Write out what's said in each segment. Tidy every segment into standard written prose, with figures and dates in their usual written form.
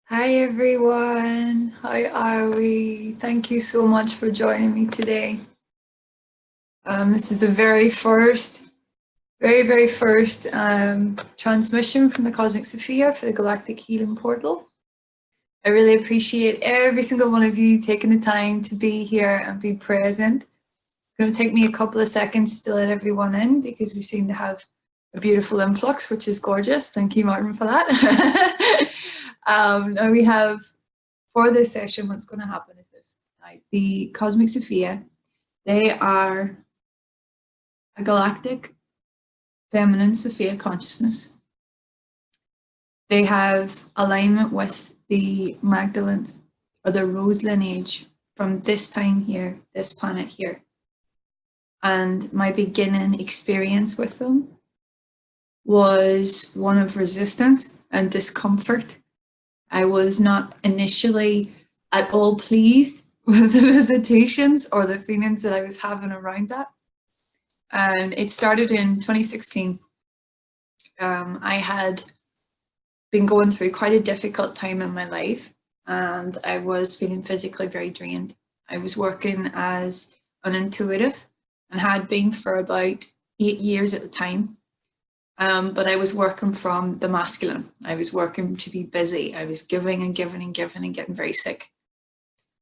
Hi everyone, how are we? Thank you so much for joining me today. This is a very first transmission from the Cosmic Sophia for the Galactic Healing Portal. I really appreciate every single one of you taking the time to be here and be present. It's going to take me a couple of seconds to let everyone in because we seem to have a beautiful influx, which is gorgeous. Thank you, Martin, for that. Now we have, for this session, what's going to happen is this. Right? The Cosmic Sophia, they are a galactic feminine Sophia consciousness. They have alignment with the Magdalene or the Rose lineage from this time here, this planet here. And my beginning experience with them was one of resistance and discomfort. I was not initially at all pleased with the visitations or the feelings that I was having around that. And it started in 2016. I had been going through quite a difficult time in my life and I was feeling physically very drained. I was working as an intuitive and had been for about 8 years at the time. But I was working from the masculine. I was working to be busy. I was giving and giving and giving and getting very sick.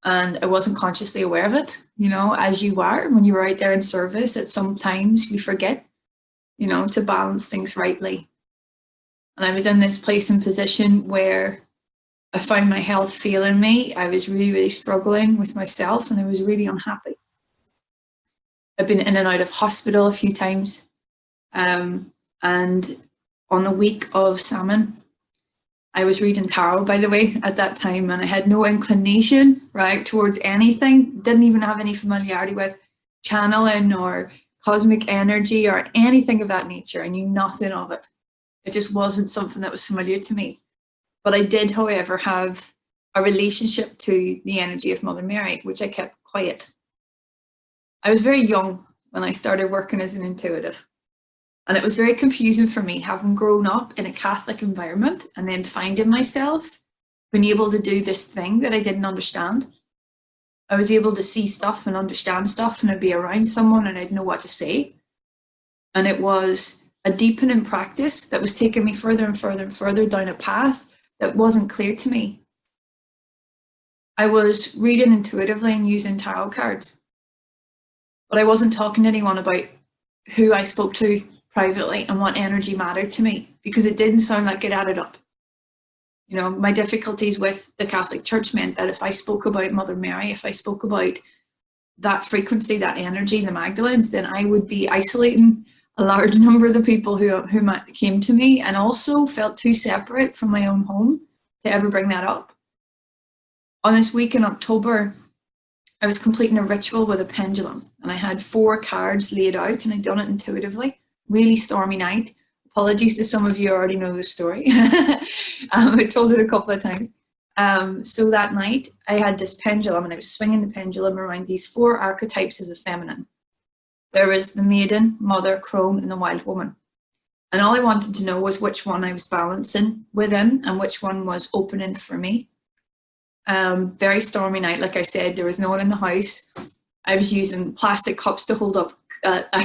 And I wasn't consciously aware of it, you know, as you are when you were out there in service, that sometimes we forget, you know, to balance things rightly. And I was in this place and position where I found my health failing me. I was really, really struggling with myself and I was really unhappy. I've been in and out of hospital a few times. And on the week of Salmon, I was reading tarot, by the way, at that time, and I had no inclination, right, towards anything, didn't even have any familiarity with channeling or cosmic energy or anything of that nature. I knew nothing of it. It just wasn't something that was familiar to me. But I did, however, have a relationship to the energy of Mother Mary, which I kept quiet. I was very young when I started working as an intuitive. And it was very confusing for me, having grown up in a Catholic environment and then finding myself being able to do this thing that I didn't understand. I was able to see stuff and understand stuff, and I'd be around someone and I'd know what to say. And it was a deepening practice that was taking me further and further and further down a path that wasn't clear to me. I was reading intuitively and using tarot cards, but I wasn't talking to anyone about who I spoke to privately and what energy mattered to me, because it didn't sound like it added up. You know, my difficulties with the Catholic Church meant that if I spoke about Mother Mary, if I spoke about that frequency, that energy, the Magdalenes, then I would be isolating a large number of the people who came to me, and also felt too separate from my own home to ever bring that up. On this week in October, I was completing a ritual with a pendulum, and I had 4 cards laid out, and I'd done it intuitively. Really stormy night. Apologies to some of you who already know the story. I told it a couple of times. So that night I had this pendulum and I was swinging the pendulum around these 4 archetypes of the feminine. There was the maiden, mother, crone, and the wild woman. And all I wanted to know was which one I was balancing within and which one was opening for me. Very stormy night, like I said, there was no one in the house. I was using plastic cups to hold up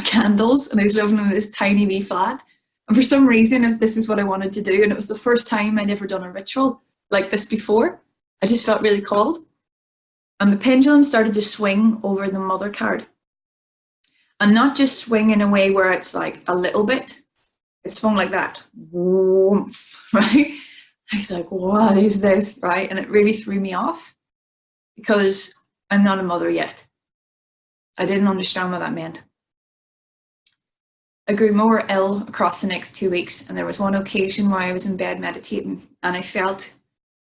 candles, and I was living in this tiny wee flat. And for some reason, this is what I wanted to do, and it was the first time I'd ever done a ritual like this before, I just felt really called. And the pendulum started to swing over the mother card. And not just swing in a way where it's like a little bit, it swung like that, right? I was like, what is this, right? And it really threw me off because I'm not a mother yet. I didn't understand what that meant. I grew more ill across the next 2 weeks, and there was one occasion where I was in bed meditating and I felt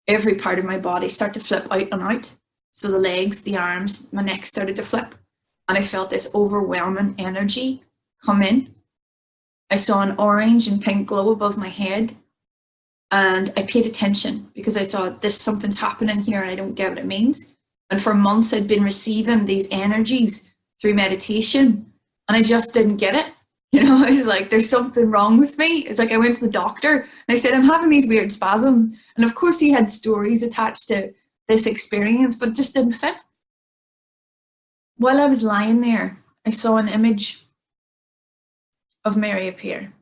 every part of my body start to flip out and out. So the legs, the arms, my neck started to flip, and I felt this overwhelming energy come in. I saw an orange and pink glow above my head, and I paid attention because I thought, something's happening here and I don't get what it means. And for months I'd been receiving these energies through meditation and I just didn't get it. You know, I was like, there's something wrong with me. It's like I went to the doctor and I said, I'm having these weird spasms. And of course, he had stories attached to this experience, but it just didn't fit. While I was lying there, I saw an image of Mary appear,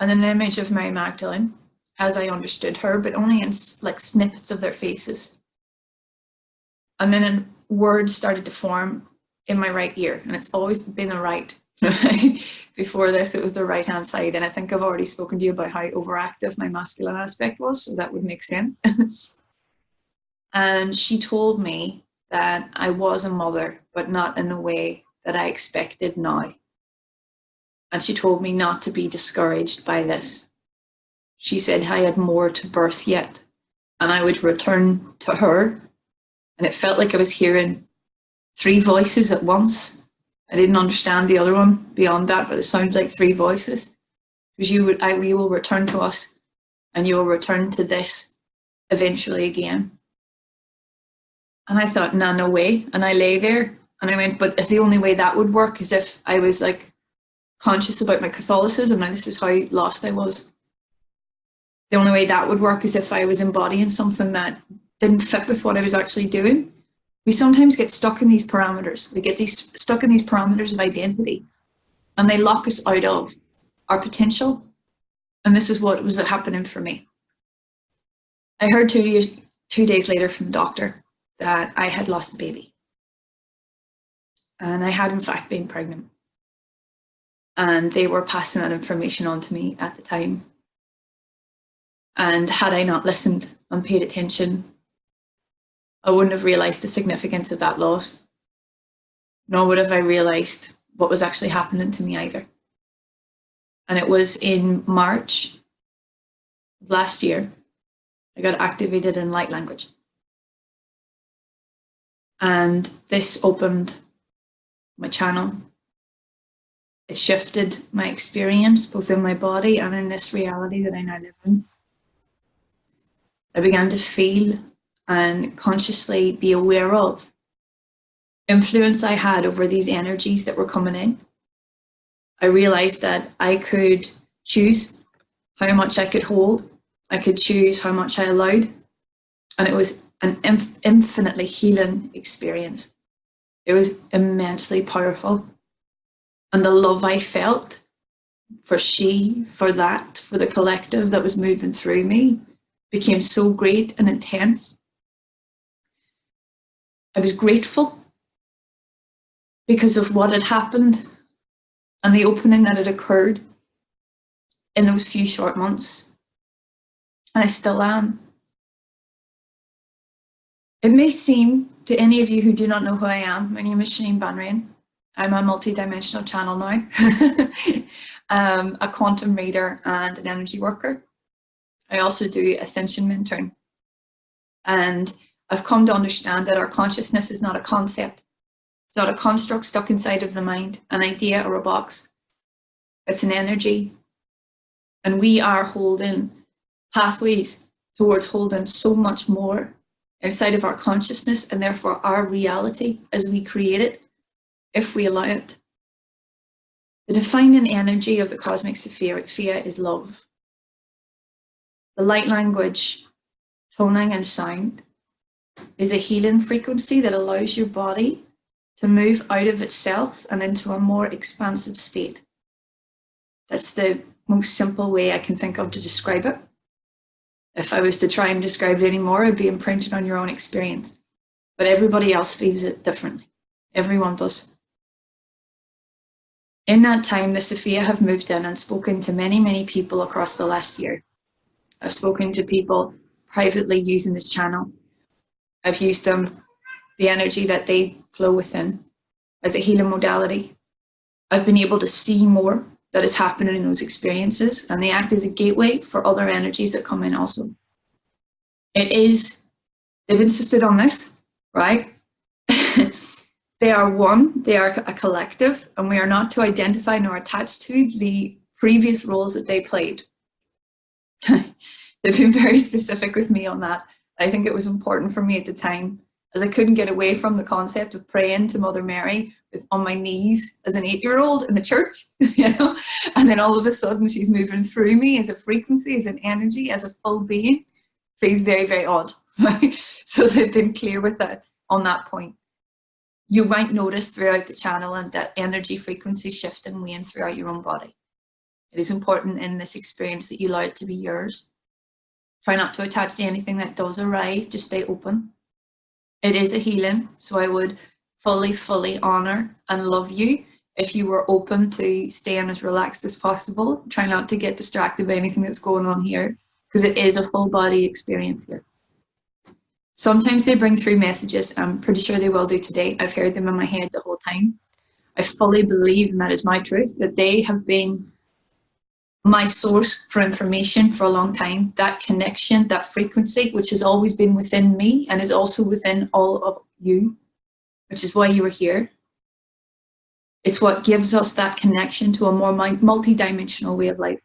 and an image of Mary Magdalene, as I understood her, but only in like snippets of their faces. And then words started to form in my right ear, and it's always been the right. Before this, it was the right hand side, and I think I've already spoken to you about how overactive my masculine aspect was, so that would make sense. And she told me that I was a mother, but not in the way that I expected now. And she told me not to be discouraged by this. She said I had more to birth yet, and I would return to her. And it felt like I was hearing 3 voices at once. I didn't understand the other one beyond that, but it sounded like 3 voices. Because you will return to us, and you will return to this eventually again. And I thought, nah, no way. And I lay there and I went, but the only way that would work is if I was like conscious about my Catholicism. Now, this is how lost I was. The only way that would work is if I was embodying something that didn't fit with what I was actually doing. We sometimes get stuck in these parameters. We get stuck in these parameters of identity, and they lock us out of our potential. And this is what was happening for me. I heard 2 days later from the doctor that I had lost a baby. And I had, in fact, been pregnant. And they were passing that information on to me at the time. And had I not listened and paid attention, I wouldn't have realised the significance of that loss. Nor would have I realised what was actually happening to me either. And it was in March of last year, I got activated in light language. And this opened my channel. It shifted my experience, both in my body and in this reality that I now live in. I began to feel and consciously be aware of influence I had over these energies that were coming in. I realized that I could choose how much I could hold. I could choose how much I allowed. And it was an infinitely healing experience. It was immensely powerful. And the love I felt for that, for the collective that was moving through me, became so great and intense. I was grateful because of what had happened and the opening that had occurred in those few short months. And I still am. It may seem to any of you who do not know who I am, my name is Shane Banrain. I'm a multi-dimensional channel now, a quantum reader and an energy worker. I also do ascension mentoring. And I've come to understand that our consciousness is not a concept. It's not a construct stuck inside of the mind, an idea or a box. It's an energy. And we are holding pathways towards holding so much more inside of our consciousness, and therefore our reality as we create it, if we allow it. The defining energy of the cosmic Sophia is love. The light language, toning and sound is a healing frequency that allows your body to move out of itself and into a more expansive state. That's the most simple way I can think of to describe it. If I was to try and describe it anymore, it'd be imprinted on your own experience. But everybody else feels it differently. Everyone does. In that time, the Sophia have moved in and spoken to many, many people across the last year. I've spoken to people privately using this channel. I've used them, the energy that they flow within, as a healing modality. I've been able to see more that is happening in those experiences, and they act as a gateway for other energies that come in also. They've insisted on this, right? They are one, they are a collective, and we are not to identify nor attach to the previous roles that they played. They've been very specific with me on that. I think it was important for me at the time as I couldn't get away from the concept of praying to Mother Mary on my knees as an 8-year-old in the church, you know, and then all of a sudden she's moving through me as a frequency, as an energy, as a full being. Feels very, very odd, right? So they've been clear with that on that point. You might notice throughout the channel and that energy frequency shift and wane throughout your own body. It is important in this experience that you allow it to be yours. Try not to attach to anything that does arrive, just stay open. It is a healing, so I would fully honor and love you if you were open to staying as relaxed as possible. Try not to get distracted by anything that's going on here, because it is a full body experience here. Sometimes they bring through messages. I'm pretty sure they will do today. I've heard them in my head the whole time. I fully believe, and that is my truth, that they have been my source for information for a long time. That connection, that frequency, which has always been within me and is also within all of you, which is why you are here. It's what gives us that connection to a more multi-dimensional way of life.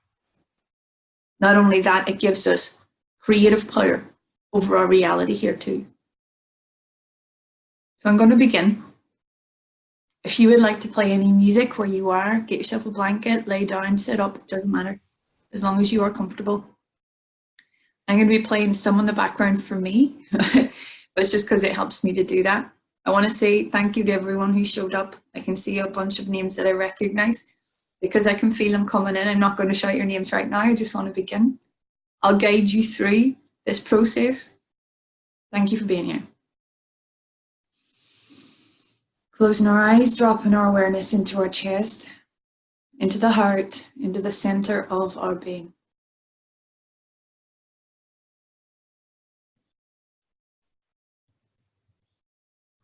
Not only that, it gives us creative power over our reality here too. So I'm going to begin. If you would like to play any music where you are, get yourself a blanket, lay down, sit up, it doesn't matter, as long as you are comfortable. I'm going to be playing some in the background for me, but it's just because it helps me to do that. I want to say thank you to everyone who showed up. I can see a bunch of names that I recognize because I can feel them coming in. I'm not going to shout your names right now. I just want to begin. I'll guide you through this process. Thank you for being here. Closing our eyes, dropping our awareness into our chest, into the heart, into the center of our being.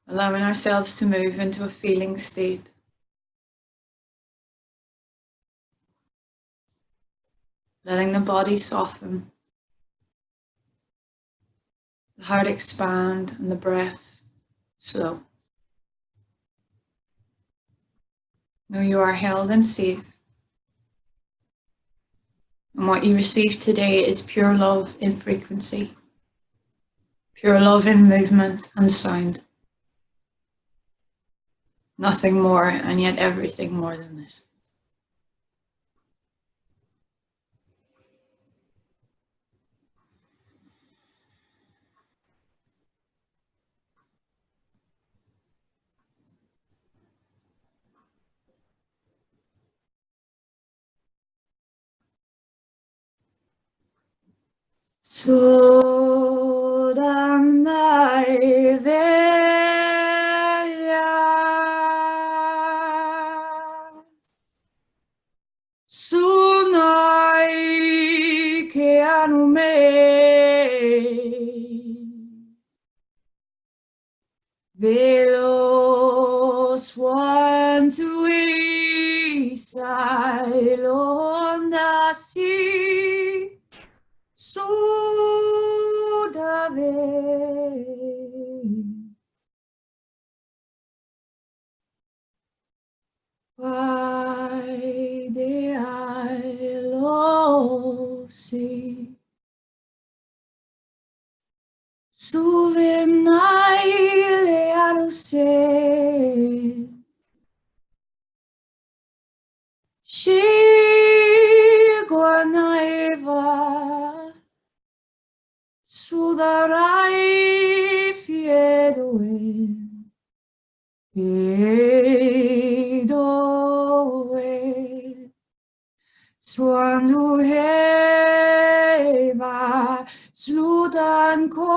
Allowing ourselves to move into a feeling state. Letting the body soften, the heart expand, and the breath slow. Know you are held and safe. And what you receive today is pure love in frequency, pure love in movement and sound. Nothing more, and yet everything more than this. Sådan mig välja, så nej kan du Velos one to silent the sea. Sudave by the Isle of Sea. Suvenaile aluse She guanaiva Sudarai fiedoe Fiedoe Suandu heva Sludan kovanues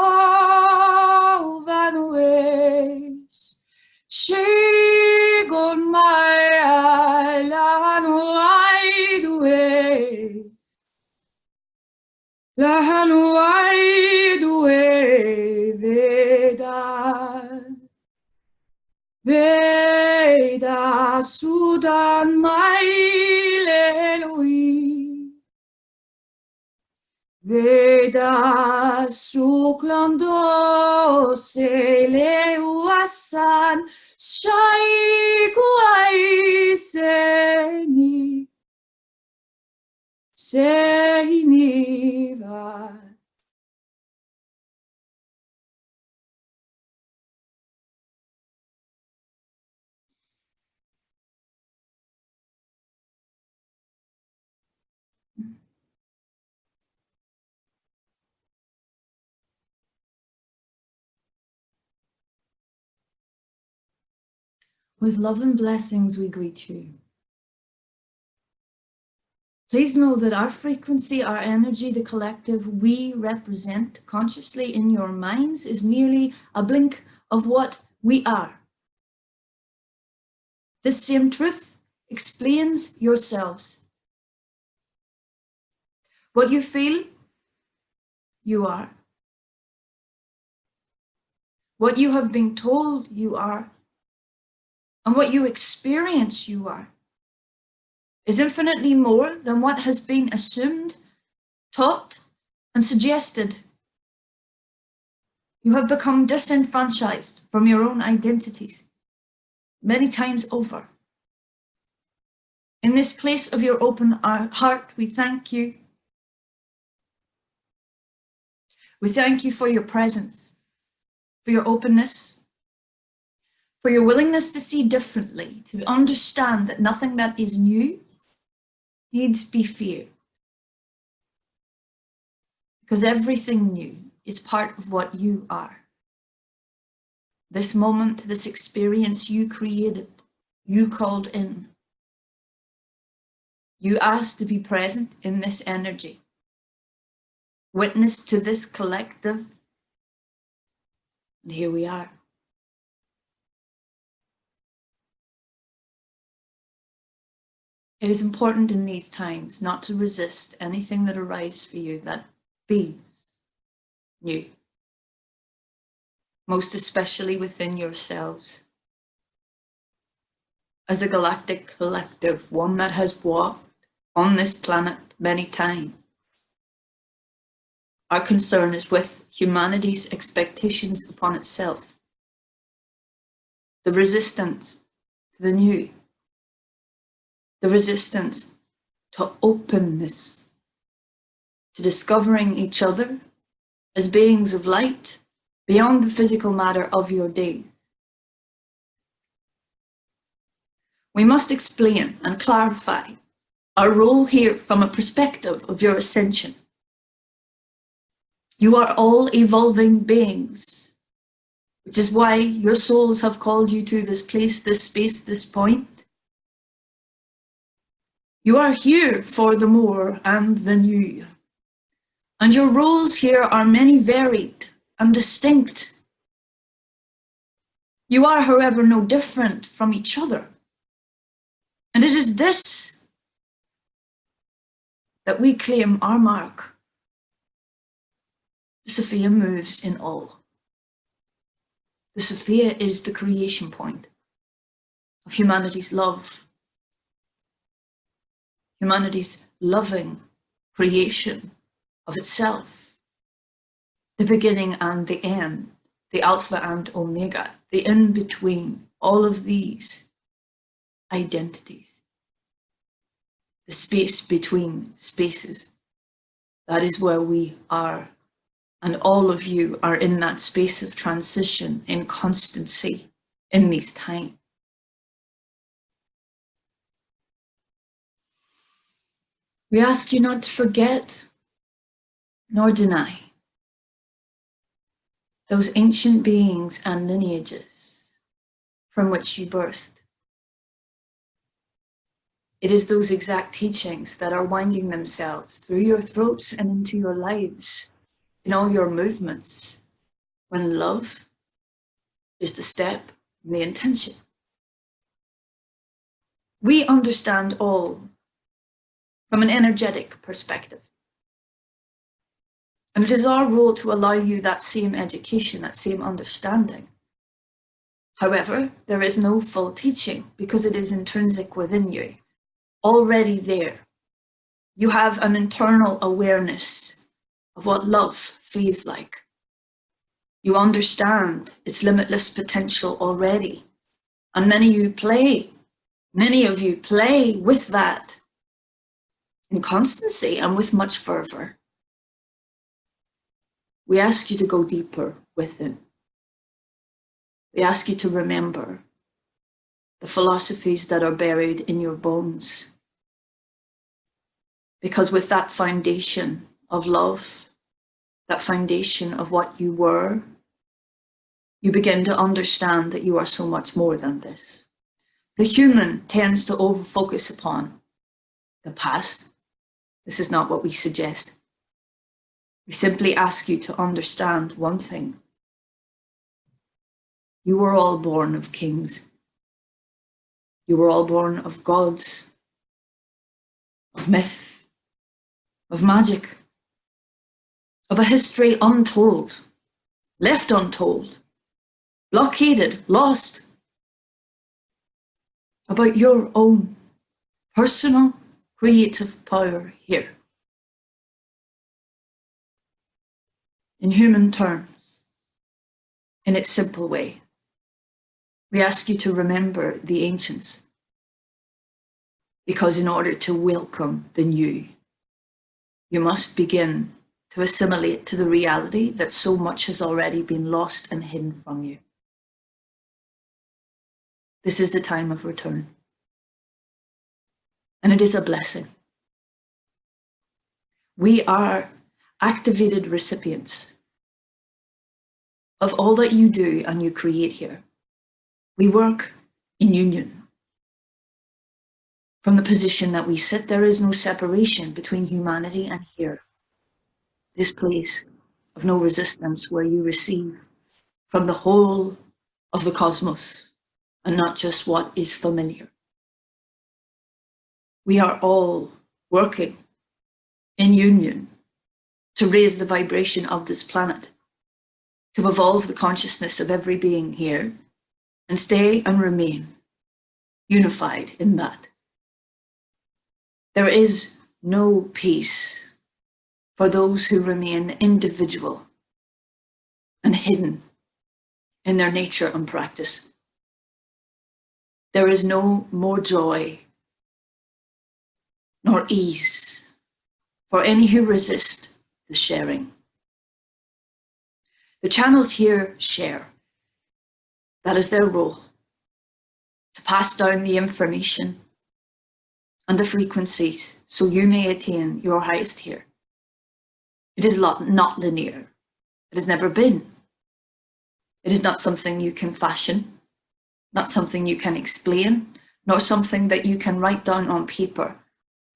Shigon mai lanu aidue Lanu aidue Veda Veda Sudan mai lelui Veda suklando se leuasan shai kuai seni va With love and blessings, we greet you. Please know that our frequency, our energy, the collective we represent consciously in your minds is merely a blink of what we are. This same truth explains yourselves. What you feel, you are. What you have been told, you are. And what you experience, you are, is infinitely more than what has been assumed, taught, and suggested. You have become disenfranchised from your own identities many times over. In this place of your open heart, we thank you. We thank you for your presence, for your openness, for your willingness to see differently, to understand that nothing that is new needs be feared. Because everything new is part of what you are. This moment, this experience you created, you called in. You asked to be present in this energy, witness to this collective, and here we are. It is important in these times not to resist anything that arrives for you that feels new, most especially within yourselves. As a galactic collective, one that has walked on this planet many times, our concern is with humanity's expectations upon itself, the resistance to the new, the resistance to openness, to discovering each other as beings of light beyond the physical matter of your days. We must explain and clarify our role here from a perspective of your ascension. You are all evolving beings, which is why your souls have called you to this place, this space, this point. You are here for the more and the new. And your roles here are many, varied and distinct. You are, however, no different from each other. And it is this that we claim our mark. The Sophia moves in all. The Sophia is the creation point of humanity's love, humanity's loving creation of itself, the beginning and the end, the alpha and omega, the in-between, all of these identities, the space between spaces. That is where we are. And all of you are in that space of transition, in constancy, in these times. We ask you not to forget nor deny those ancient beings and lineages from which you birthed. It is those exact teachings that are winding themselves through your throats and into your lives, in all your movements, when love is the step and the intention. We understand all from an energetic perspective. And it is our role to allow you that same education, that same understanding. However, there is no full teaching because it is intrinsic within you, already there. You have an internal awareness of what love feels like. You understand its limitless potential already. And many of you play with that in constancy and with much fervor. We ask you to go deeper within. We ask you to remember the philosophies that are buried in your bones. Because with that foundation of love, that foundation of what you were, you begin to understand that you are so much more than this. The human tends to over-focus upon the past. This is not what we suggest. We simply ask you to understand one thing. You were all born of kings. You were all born of gods, of myth, of magic, of a history untold, left untold, blockaded, lost, about your own personal creative power here. In human terms, in its simple way, we ask you to remember the ancients, because in order to welcome the new, you must begin to assimilate to the reality that so much has already been lost and hidden from you. This is the time of return, and it is a blessing. We are activated recipients of all that you do and you create here. We work in union. From the position that we sit, there is no separation between humanity and here. This place of no resistance where you receive from the whole of the cosmos and not just what is familiar. We are all working in union to raise the vibration of this planet, to evolve the consciousness of every being here and stay and remain unified in that. There is no peace for those who remain individual and hidden in their nature and practice. There is no more joy nor ease for any who resist the sharing. The channels here share. That is their role, to pass down the information and the frequencies so you may attain your highest here. It is not linear. It has never been. It is not something you can fashion, not something you can explain, nor something that you can write down on paper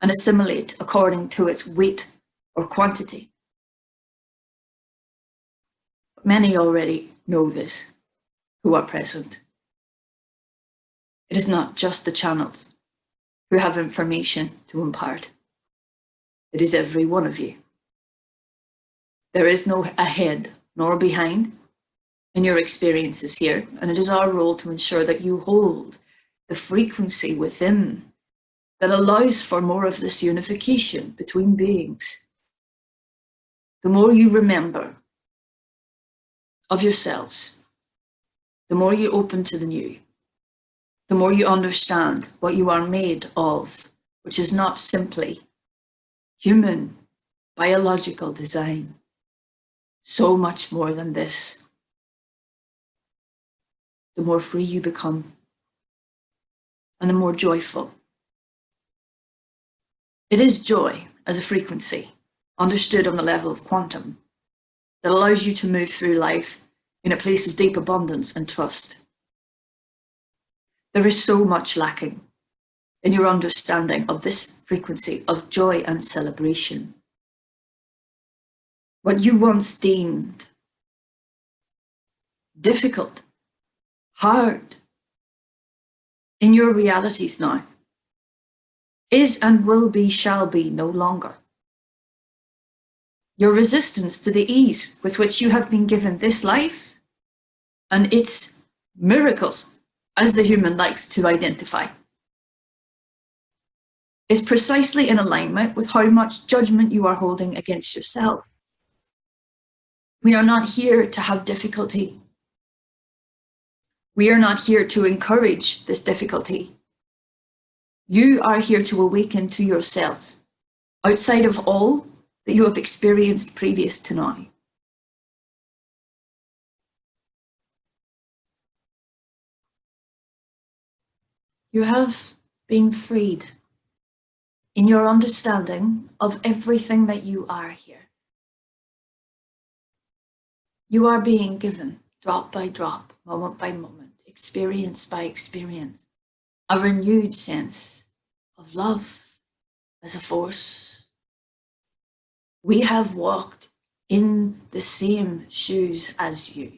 and assimilate according to its weight or quantity. Many already know this who are present. It is not just the channels who have information to impart. It is every one of you. There is no ahead nor behind in your experiences here, and it is our role to ensure that you hold the frequency within that allows for more of this unification between beings. The more you remember of yourselves, the more you open to the new, the more you understand what you are made of, which is not simply human biological design. So much more than this. The more free you become, and the more joyful. It is joy as a frequency, understood on the level of quantum, that allows you to move through life in a place of deep abundance and trust. There is so much lacking in your understanding of this frequency of joy and celebration. What you once deemed difficult, hard, in your realities now, is and will be, shall be no longer. Your resistance to the ease with which you have been given this life and its miracles, as the human likes to identify, is precisely in alignment with how much judgment you are holding against yourself. We are not here to have difficulty. We are not here to encourage this difficulty. You are here to awaken to yourselves, outside of all that you have experienced previous to now. You have been freed in your understanding of everything that you are here. You are being given drop by drop, moment by moment, experience by experience, a renewed sense of love as a force. We have walked in the same shoes as you.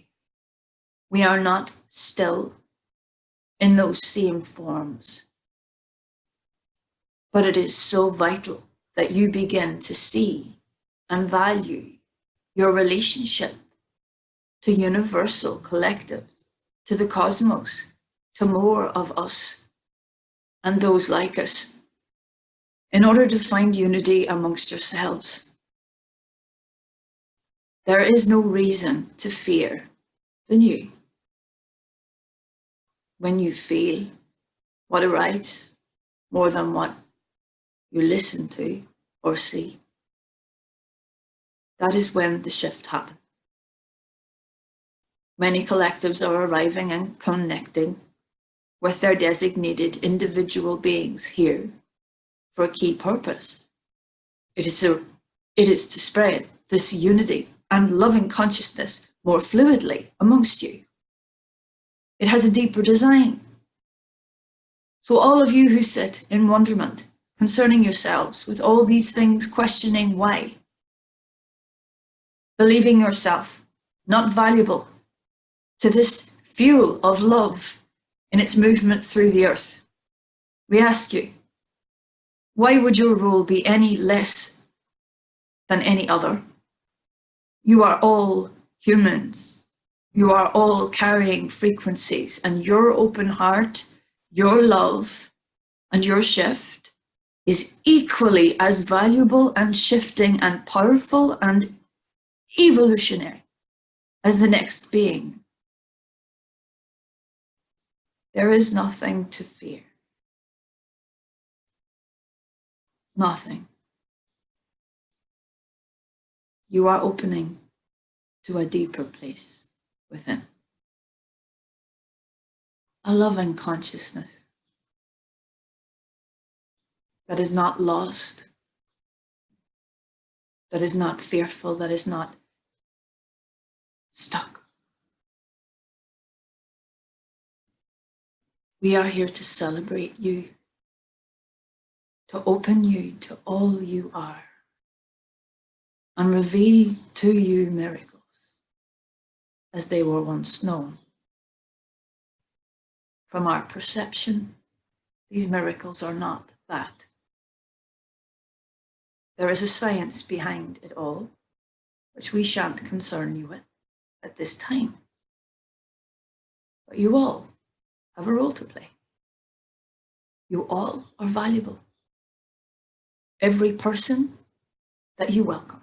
We are not still in those same forms. But it is so vital that you begin to see and value your relationship to universal collectives, to the cosmos, to more of us and those like us, in order to find unity amongst yourselves. There is no reason to fear the new. When you feel what arrives more than what you listen to or see, that is when the shift happens. Many collectives are arriving and connecting with their designated individual beings here for a key purpose. It is to spread this unity and loving consciousness more fluidly amongst you. It has a deeper design. So all of you who sit in wonderment concerning yourselves with all these things, questioning why, believing yourself not valuable to this fuel of love in its movement through the earth, we ask you, why would your role be any less than any other? You are all humans. You are all carrying frequencies, and your open heart, your love, and your shift is equally as valuable and shifting and powerful and evolutionary as the next being. There is nothing to fear. Nothing. You are opening to a deeper place within. A loving consciousness that is not lost, that is not fearful, that is not stuck. We are here to celebrate you, to open you to all you are, and reveal to you miracles as they were once known. From our perception, these miracles are not that. There is a science behind it all, which we shan't concern you with at this time. But you all have a role to play. You all are valuable. Every person that you welcome,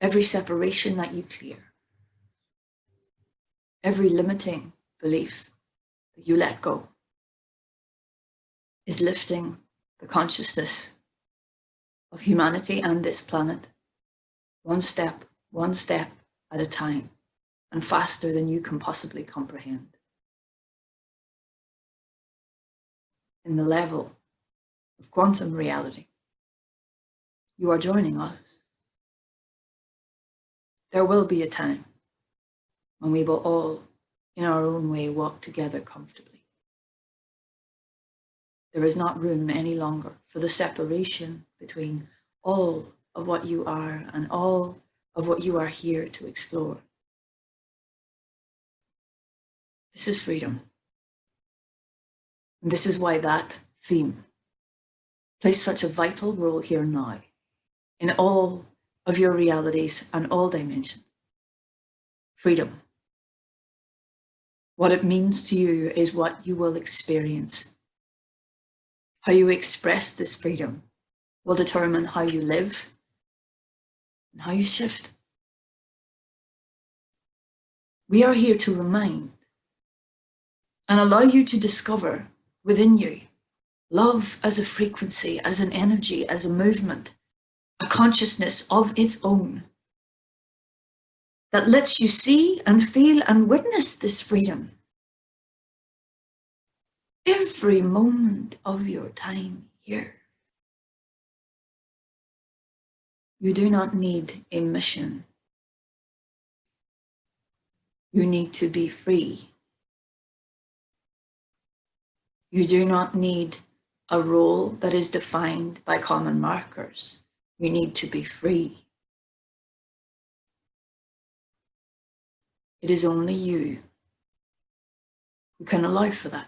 every separation that you clear, every limiting belief that you let go is lifting the consciousness of humanity and this planet one step at a time, and faster than you can possibly comprehend. In the level of quantum reality, you are joining us. There will be a time when we will all, in our own way, walk together comfortably. There is not room any longer for the separation between all of what you are and all of what you are here to explore. This is freedom. And this is why that theme plays such a vital role here now in all of your realities and all dimensions. Freedom. What it means to you is what you will experience. How you express this freedom will determine how you live and how you shift. We are here to remind and allow you to discover within you love as a frequency, as an energy, as a movement, a consciousness of its own that lets you see and feel and witness this freedom every moment of your time here. You do not need a mission. You need to be free. You do not need a role that is defined by common markers. You need to be free. It is only you who can allow for that.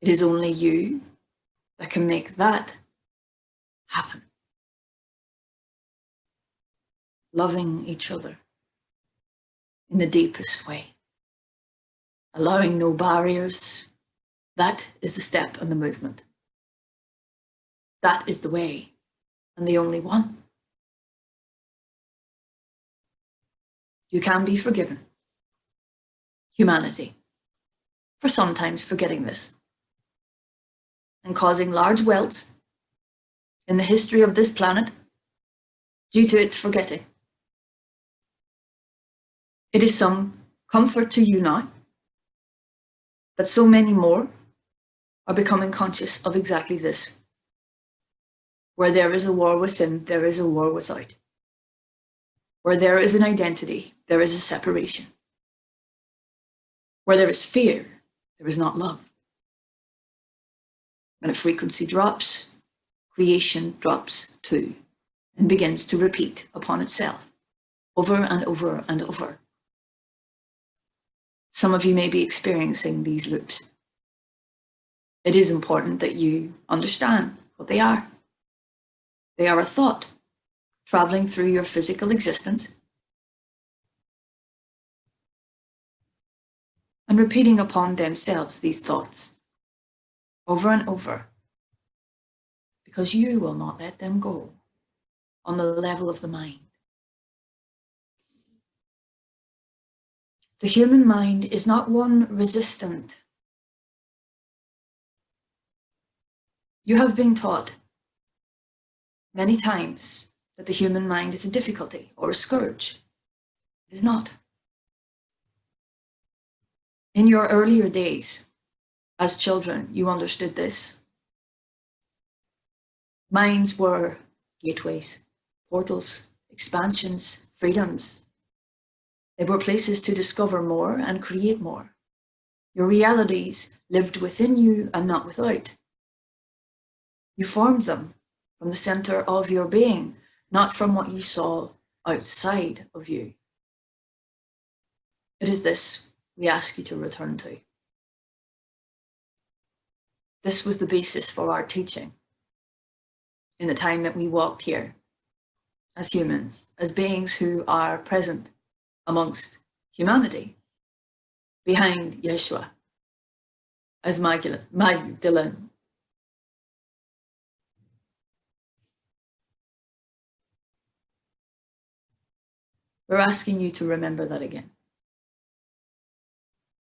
It is only you that can make that happen. Loving each other in the deepest way, allowing no barriers. That is the step and the movement. That is the way, and the only one. You can be forgiven, humanity, for sometimes forgetting this and causing large welts in the history of this planet due to its forgetting. It is some comfort to you now that so many more are becoming conscious of exactly this. Where there is a war within, there is a war without. Where there is an identity, there is a separation. Where there is fear, there is not love. When a frequency drops, creation drops too, and begins to repeat upon itself, over and over and over. Some of you may be experiencing these loops. It is important that you understand what they are. They are a thought traveling through your physical existence and repeating upon themselves these thoughts over and over, because you will not let them go on the level of the mind. The human mind is not one resistant. You have been taught many times that the human mind is a difficulty or a scourge. It is not. In your earlier days, as children, you understood this. Minds were gateways, portals, expansions, freedoms. They were places to discover more and create more. Your realities lived within you and not without. You formed them from the center of your being, not from what you saw outside of you. It is this we ask you to return to. This was the basis for our teaching in the time that we walked here as humans, as beings who are present amongst humanity, behind Yeshua, as Magdalene. We're asking you to remember that again.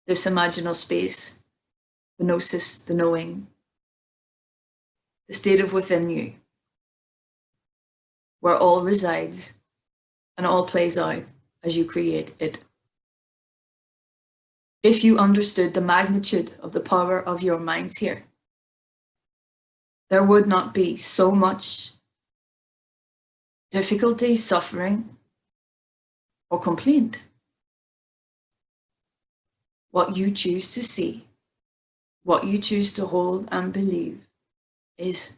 This imaginal space, the gnosis, the knowing, the state of within you, where all resides and all plays out as you create it. If you understood the magnitude of the power of your minds here, there would not be so much difficulty, suffering, or complaint. What you choose to see, what you choose to hold and believe it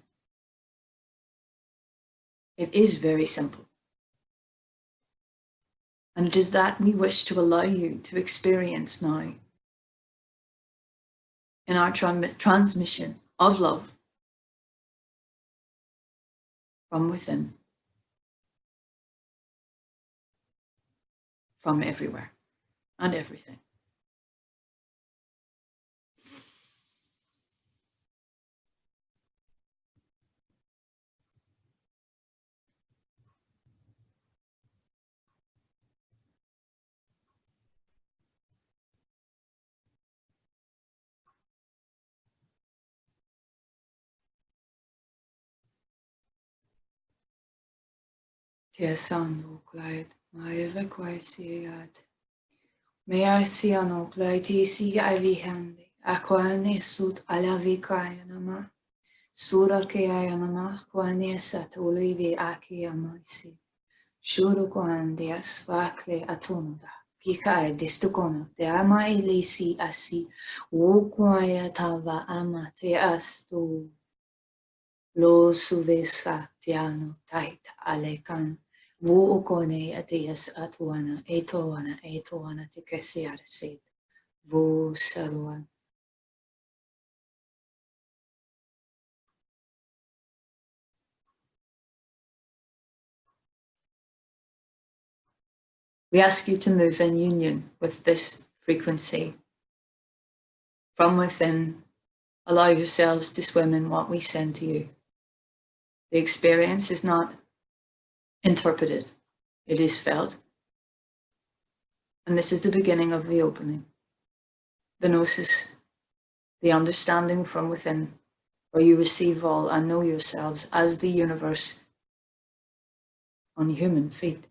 is very simple. And it is that we wish to allow you to experience now in our transmission of love from within, from everywhere and everything. Tiesano glide, maeva quaisiat. Measiano glide si avihandi, aquane sut alavikaya Sura ke ayanama kwani sat olivi aki amaisi. Shuru kwandi asvakle atonuda. Kikae destukono te ama elesi asi wokwaya tava ama te astu lo suvesa tiano taita alekan wo okone ateas atuana etoana te kesiara se vo saluan. We ask you to move in union with this frequency. From within, allow yourselves to swim in what we send to you. The experience is not interpreted, it is felt. And this is the beginning of the opening. The gnosis, the understanding from within, where you receive all and know yourselves as the universe on human feet.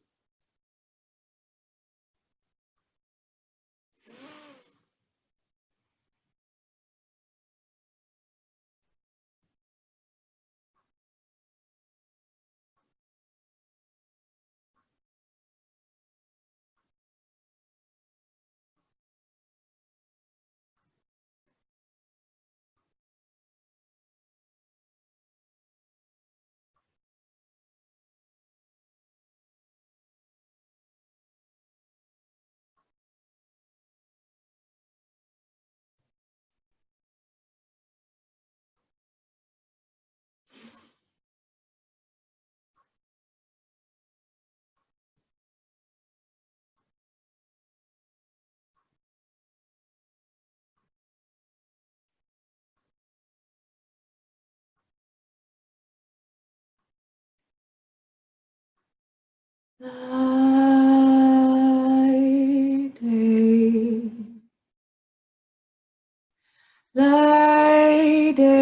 Light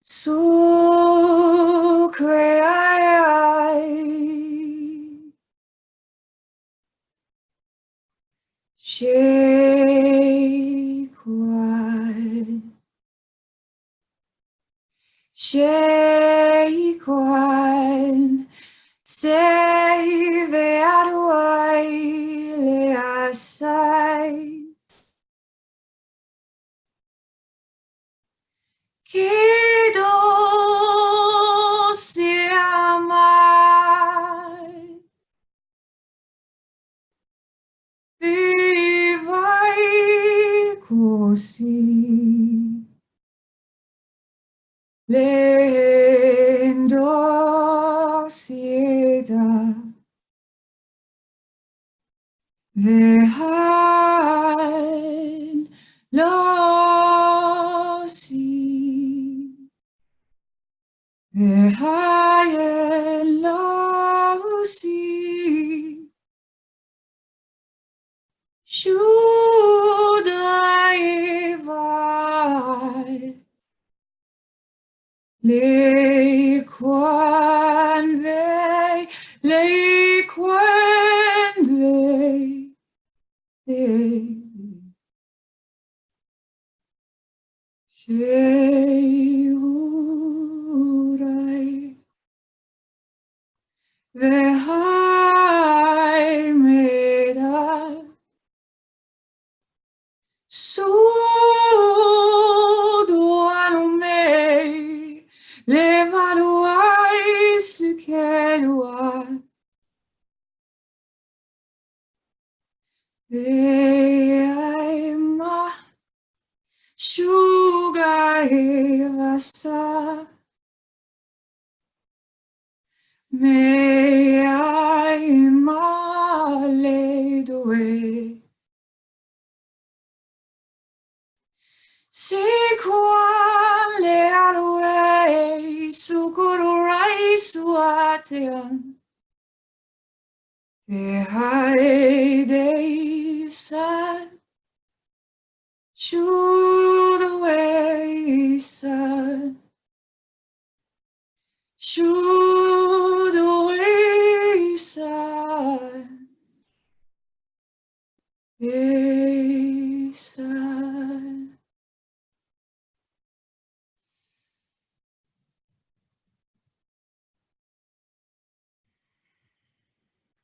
so creai shake one, save le asai. Kido si amai, vivai così, lendo sieda, behind lo si. Behind lo si. Should I vai le quan vei Shei urai vehai meda Sudo me levado ai sukelua ai ma shuga evasa me ai ma le doe si quale aloe sukurai suatean e hai dei sad should away sad should away sad sad.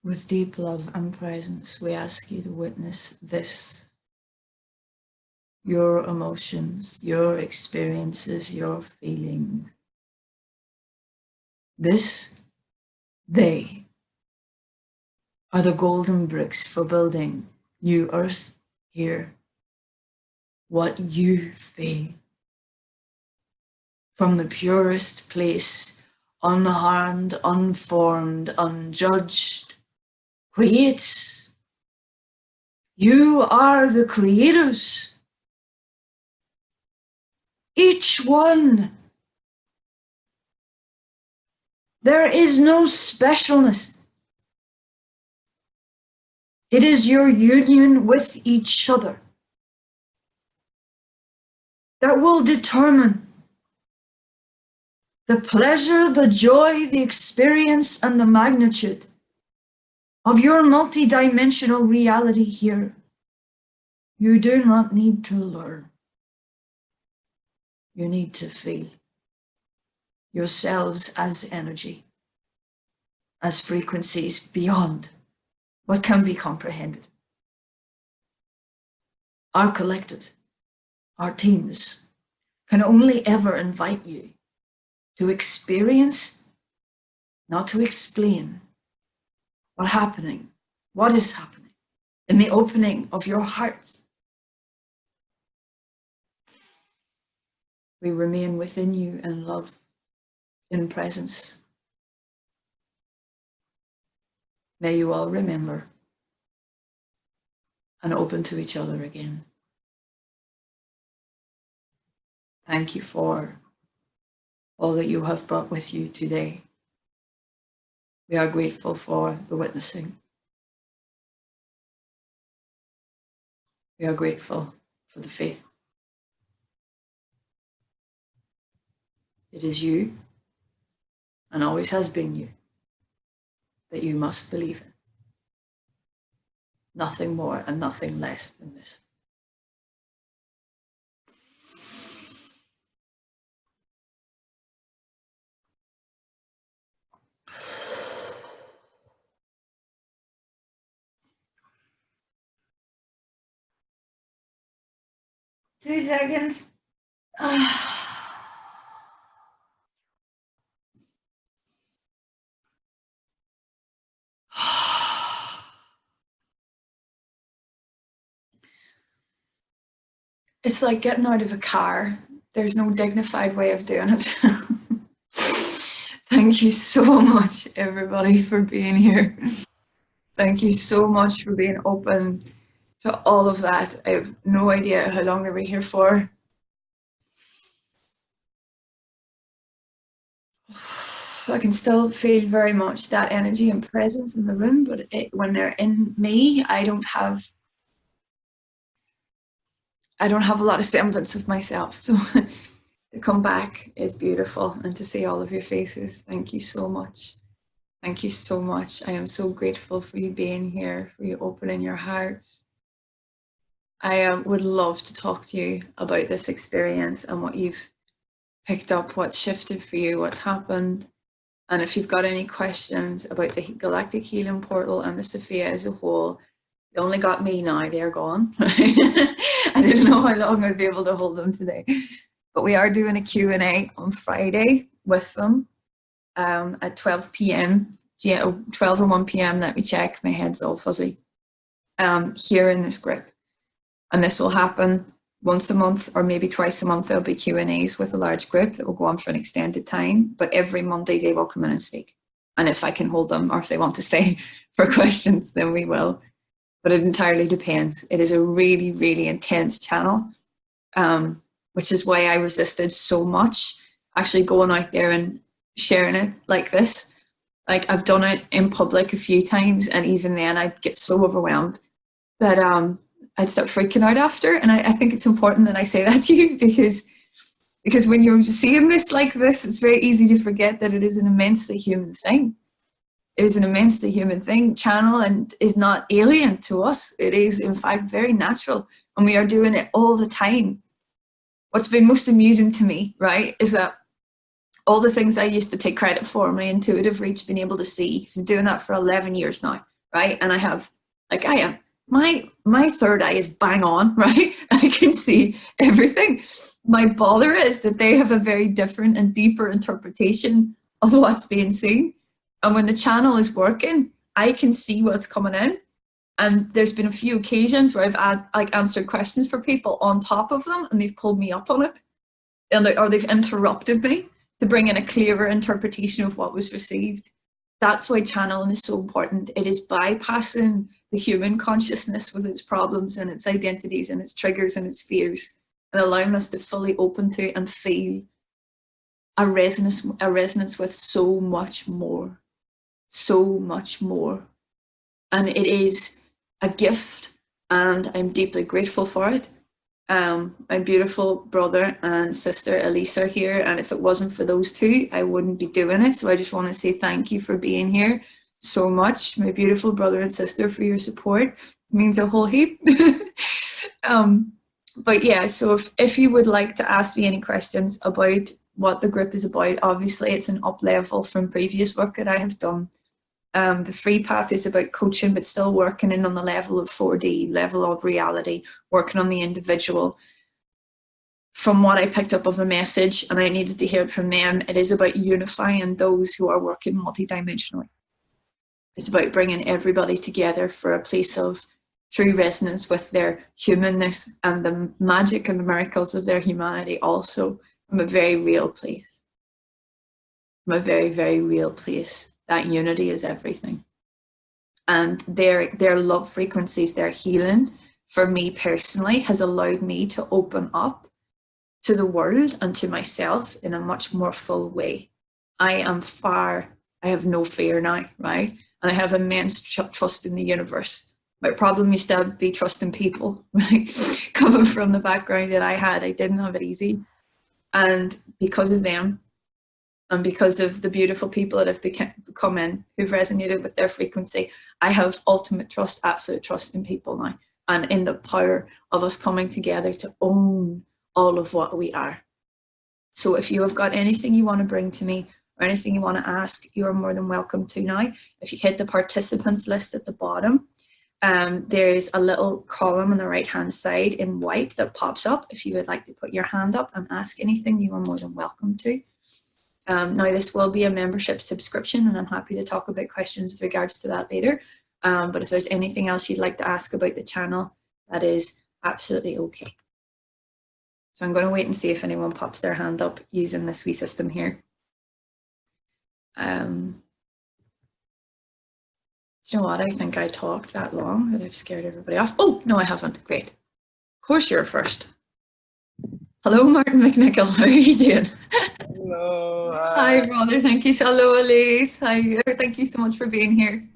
With deep love and presence, we ask you to witness this. Your emotions, your experiences, your feelings. They are the golden bricks for building new earth here. What you feel from the purest place, unharmed, unformed, unjudged, creates. You are the creators. Each one. There is no specialness. It is your union with each other that will determine the pleasure, the joy, the experience, and the magnitude of your multidimensional reality here. You do not need to learn. You need to feel yourselves as energy, as frequencies beyond what can be comprehended. Our collective, our teams, can only ever invite you to experience, not to explain, what is happening in the opening of your hearts. We remain within you in love, in presence. May you all remember and open to each other again. Thank you for all that you have brought with you today. We are grateful for the witnessing. We are grateful for the faith. It is you, and always has been you, that you must believe in. Nothing more and nothing less than this. Two seconds. It's like getting out of a car. There's no dignified way of doing it. Thank you so much, everybody, for being here. Thank you so much for being open to all of that. I have no idea how long they were here for. I can still feel very much that energy and presence in the room, but when they're in me, I don't have a lot of semblance of myself. So to come back is beautiful, and to see all of your faces. Thank you so much. Thank you so much. I am so grateful for you being here, for you opening your hearts. I would love to talk to you about this experience and what you've picked up, what's shifted for you, what's happened. And if you've got any questions about the Galactic Healing Portal and the Sophia as a whole, they only got me now, they're gone. I didn't know how long I'd be able to hold them today. But we are doing a Q&A on Friday with them at 12 p.m. Yeah, 12 or 1 p.m. Let me check, my head's all fuzzy. Here in this group. And this will happen once a month or maybe twice a month. There'll be Q&As with a large group that will go on for an extended time. But every Monday they will come in and speak. And if I can hold them, or if they want to stay for questions, then we will. But it entirely depends. It is a really, really intense channel, which is why I resisted so much actually going out there and sharing it like this. Like, I've done it in public a few times, and even then I'd get so overwhelmed that I'd start freaking out after. And I think it's important that I say that to you, because when you're seeing this like this, it's very easy to forget that it is an immensely human thing. It is an immensely human thing. Channel and is not alien to us. It is, in fact, very natural, and we are doing it all the time. What's been most amusing to me, right, is that all the things I used to take credit for, my intuitive reach, being able to see, 'cause I've been doing that for 11 years now. right? And I have, like, I am, my third eye is bang on, right? I can see everything. My bother is that they have a very different and deeper interpretation of what's being seen. And when the channel is working, I can see what's coming in. And there's been a few occasions where I've answered questions for people on top of them, and they've pulled me up on it, or they've interrupted me to bring in a clearer interpretation of what was received. That's why channeling is so important. It is bypassing the human consciousness with its problems and its identities and its triggers and its fears, and allowing us to fully open to and feel a resonance with so much more. So much more. And it is a gift, and I'm deeply grateful for it. My beautiful brother and sister Elise are here, and if it wasn't for those two, I wouldn't be doing it. So I just want to say thank you for being here so much, my beautiful brother and sister, for your support. It means a whole heap. But yeah, so if you would like to ask me any questions about what the group is about, obviously it's an up level from previous work that I have done. The free path is about coaching, but still working in on the level of 4D, level of reality, working on the individual. From what I picked up of the message, and I needed to hear it from them, it is about unifying those who are working multidimensionally. It's about bringing everybody together for a place of true resonance with their humanness and the magic and the miracles of their humanity, also from a very real place. From a very, very real place. That unity is everything. And their love frequencies, their healing, for me personally, has allowed me to open up to the world and to myself in a much more full way. I have no fear now, right? And I have immense trust in the universe. My problem used to be trusting people, right? Coming from the background that I had, I didn't have it easy. And because of them, and because of the beautiful people that have come in, who've resonated with their frequency, I have ultimate trust, absolute trust in people now, and in the power of us coming together to own all of what we are. So if you have got anything you want to bring to me or anything you want to ask, you are more than welcome to now. If you hit the participants list at the bottom, there's a little column on the right hand side in white that pops up. If you would like to put your hand up and ask anything, you are more than welcome to. Now this will be a membership subscription, and I'm happy to talk about questions with regards to that later. But if there's anything else you'd like to ask about the channel, that is absolutely okay. So I'm going to wait and see if anyone pops their hand up using this wee system here. Do you know what? I think I talked that long that I've scared everybody off. Oh, no, I haven't. Great. Of course you're first. Hello, Martin McNichol. How are you doing? Hello. Hi, brother. Thank you. Hello, Elise. Hi. Thank you so much for being here.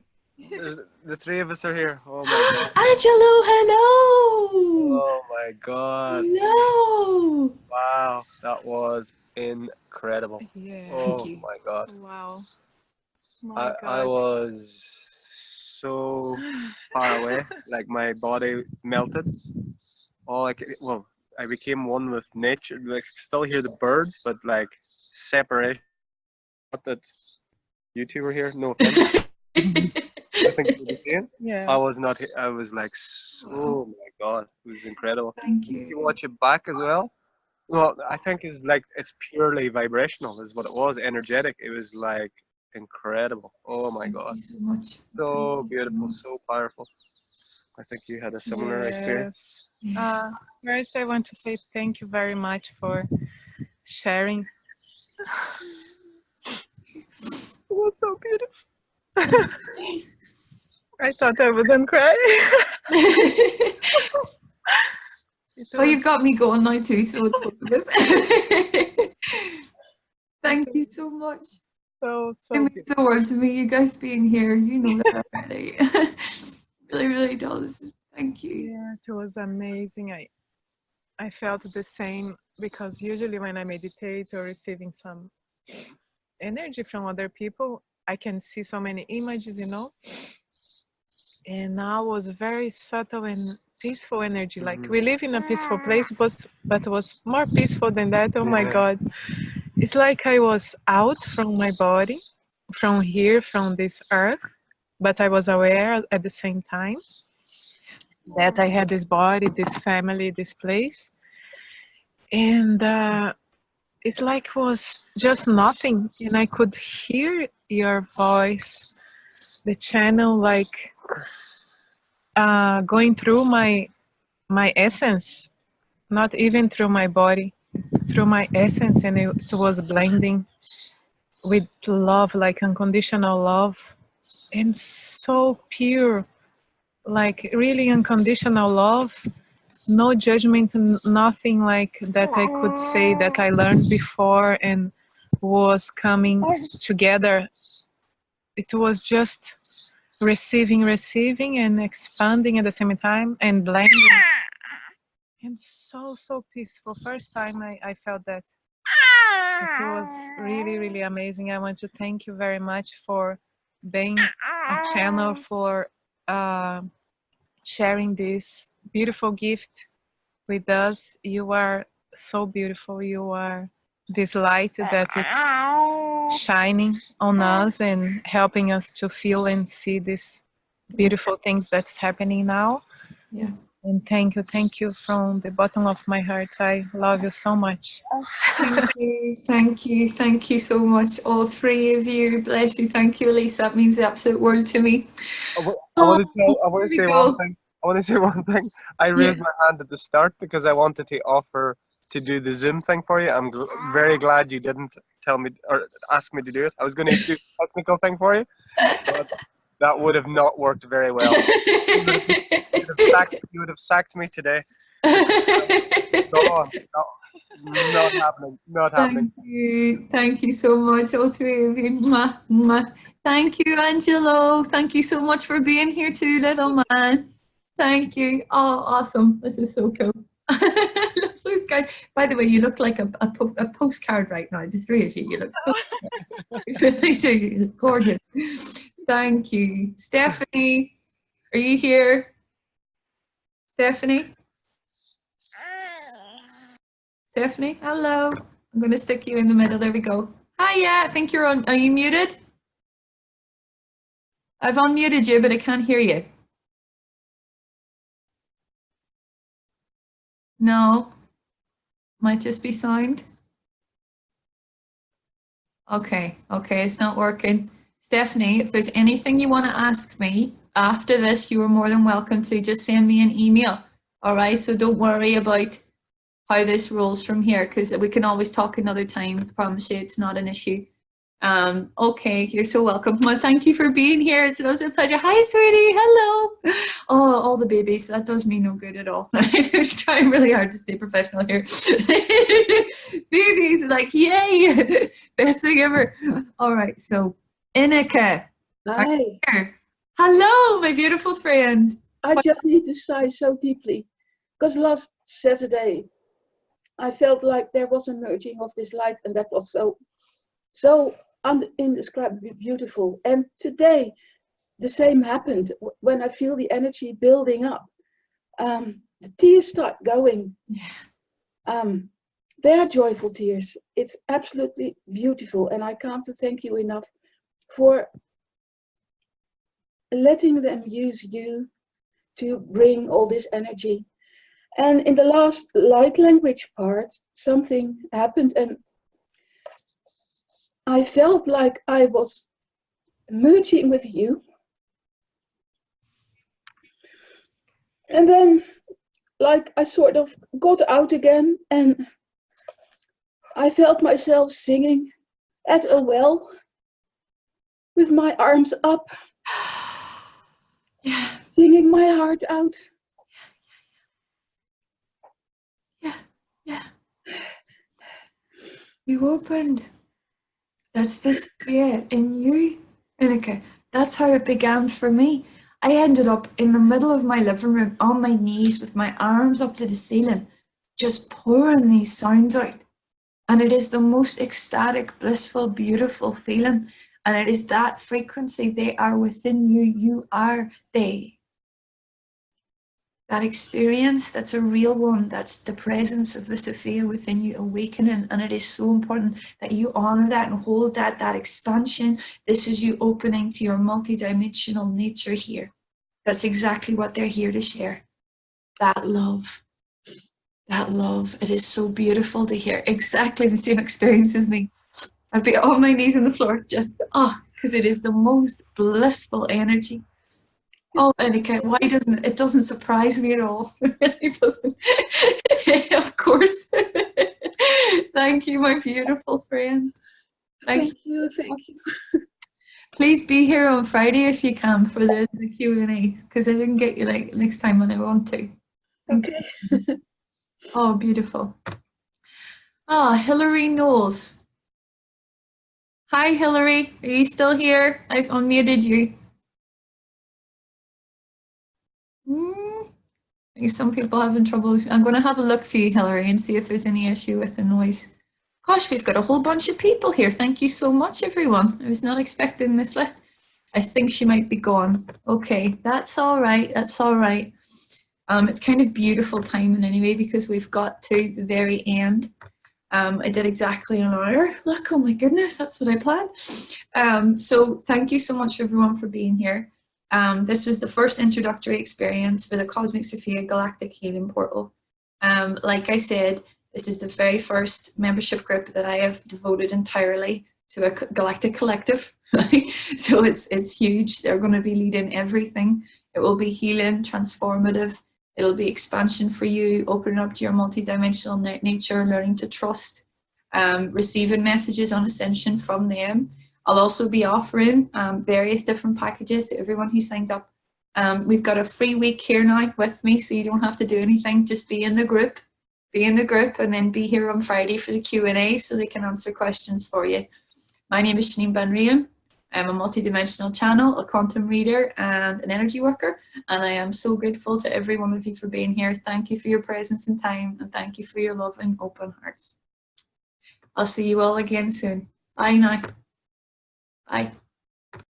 The three of us are here. Oh my god. Angelo, hello. Oh my god. Hello. Wow, that was incredible. Yeah. Oh Thank you. my god. Wow. My I God. was so far away. Like my body melted. Well, I became one with nature. Like still hear the birds, but like separation. Not that you two were here. No offense. I think you were the same. Yeah. I was not. I was like, oh my god, it was incredible. Thank You you. watch it back as well. Well, I think it's purely vibrational, is what it was. Energetic. It was like incredible. Oh my Thank god, you so much. so Thank you beautiful, much. so powerful. I think you had a similar experience. Yes. First, I want to say thank you very much for sharing. It was so beautiful. I thought I wouldn't cry. Oh, you've got me going now too, so it's focus. Thank you so much. so It means the world to me, you guys being here. You know that already. Really, really does. Thank you. Yeah, it was amazing. I felt the same because usually when I meditate or receiving some energy from other people, I can see so many images, you know. And now was very subtle and peaceful energy. Like we live in a peaceful place, but it was more peaceful than that. Oh my God. It's like I was out from my body, from here, from this earth, but I was aware at the same time that I had this body, this family, this place. And it's like it was just nothing. And I could hear your voice, the channel, like going through my essence, not even through my body, through my essence. And it was blending with love, like unconditional love, and so pure, like really unconditional love, no judgment, nothing like that I could say that I learned before and was coming together. It was just receiving and expanding at the same time and blending, and so peaceful. First time I felt that. It was really amazing. I want to thank you very much for being a channel, for sharing this beautiful gift with us. You are so beautiful. You are this light that it's shining on us and helping us to feel and see these beautiful things that's happening now. Yeah. And thank you from the bottom of my heart. I love you so much. Thank you so much, all three of you. Bless you. Thank you, Elise. That means the absolute world to me. I want to say one thing. I want to say one thing. I raised my hand at the start because I wanted to offer to do the Zoom thing for you. I'm very glad you didn't tell me or ask me to do it. I was going to do a technical thing for you, but that would have not worked very well. You would have sacked me today. No, not happening. Not happening. Thank you so much, all three of you. Mwah, mwah. Thank you, Angelo. Thank you so much for being here too, little man. Thank you. Oh, awesome. This is so cool. I love those guys. By the way, you look like a postcard right now, the three of you. You look so you really do. You look gorgeous. Thank you. Stephanie, are you here? Stephanie? Stephanie, hello. I'm going to stick you in the middle. There we go. Hiya. I think you're on. Are you muted? I've unmuted you, but I can't hear you. No. Might just be sound. Okay. It's not working. Stephanie, if there's anything you want to ask me after this, you are more than welcome to. Just send me an email. All right. So don't worry about how this rolls from here, because we can always talk another time. I promise you, it's not an issue. Okay, you're so welcome. Well, thank you for being here. It's always a pleasure. Hi, sweetie. Hello. Oh, all the babies. That does me no good at all. I'm trying really hard to stay professional here. Babies, like, yay. Best thing ever. All right, so Inika. Hi. Hello, my beautiful friend. I just need to sigh so deeply because last Saturday I felt like there was a merging of this light, and that was so indescribably beautiful. And today the same happened. When I feel the energy building up, the tears start going. They are joyful tears. It's absolutely beautiful, and I can't thank you enough for letting them use you to bring all this energy. And in the last light language part, something happened, and I felt like I was merging with you. And then, like, I sort of got out again, and I felt myself singing at a well with my arms up, singing my heart out. Yeah. You opened. That's this fear in you, Inika. That's how it began for me. I ended up in the middle of my living room on my knees with my arms up to the ceiling, just pouring these sounds out. And it is the most ecstatic, blissful, beautiful feeling. And it is that frequency. They are within you. You are they. that experience, that's a real one. That's the presence of the Sophia within you awakening. And it is so important that you honor that and hold that expansion. This is you opening to your multidimensional nature here. That's exactly what they're here to share. That love. That love. It is so beautiful to hear exactly the same experience as me. I'd be on my knees on the floor, just, because it is the most blissful energy. Oh, Annika, why doesn't it doesn't surprise me at all? It really doesn't. Of course. Thank you, my beautiful friend. Thank you. Please be here on Friday if you can for the Q&A, because I didn't get you like next time when I want to. Okay. Oh, beautiful. Hilary Knowles. Hi, Hilary. Are you still here? I've unmuted you. Some people having trouble. I'm going to have a look for you, Hilary, and see if there's any issue with the noise. Gosh, we've got a whole bunch of people here. Thank you so much, everyone. I was not expecting this list. I think she might be gone. Okay, that's all right. That's all right. It's kind of beautiful timing anyway, because we've got to the very end. I did exactly an hour. Look, oh my goodness, that's what I planned. So thank you so much, everyone, for being here. This was the first introductory experience for the Cosmic Sophia Galactic Healing Portal. Like I said, this is the very first membership group that I have devoted entirely to a galactic collective. So it's huge. They're going to be leading everything. It will be healing, transformative. It'll be expansion for you, opening up to your multidimensional nature, learning to trust, receiving messages on ascension from them. I'll also be offering various different packages to everyone who signs up. We've got a free week here now with me, so you don't have to do anything. Just be in the group, and then be here on Friday for the Q&A so they can answer questions for you. My name is Janine Van Rijn. I'm a multidimensional channel, a quantum reader, and an energy worker. And I am so grateful to every one of you for being here. Thank you for your presence and time, and thank you for your love and open hearts. I'll see you all again soon. Bye now. Bye.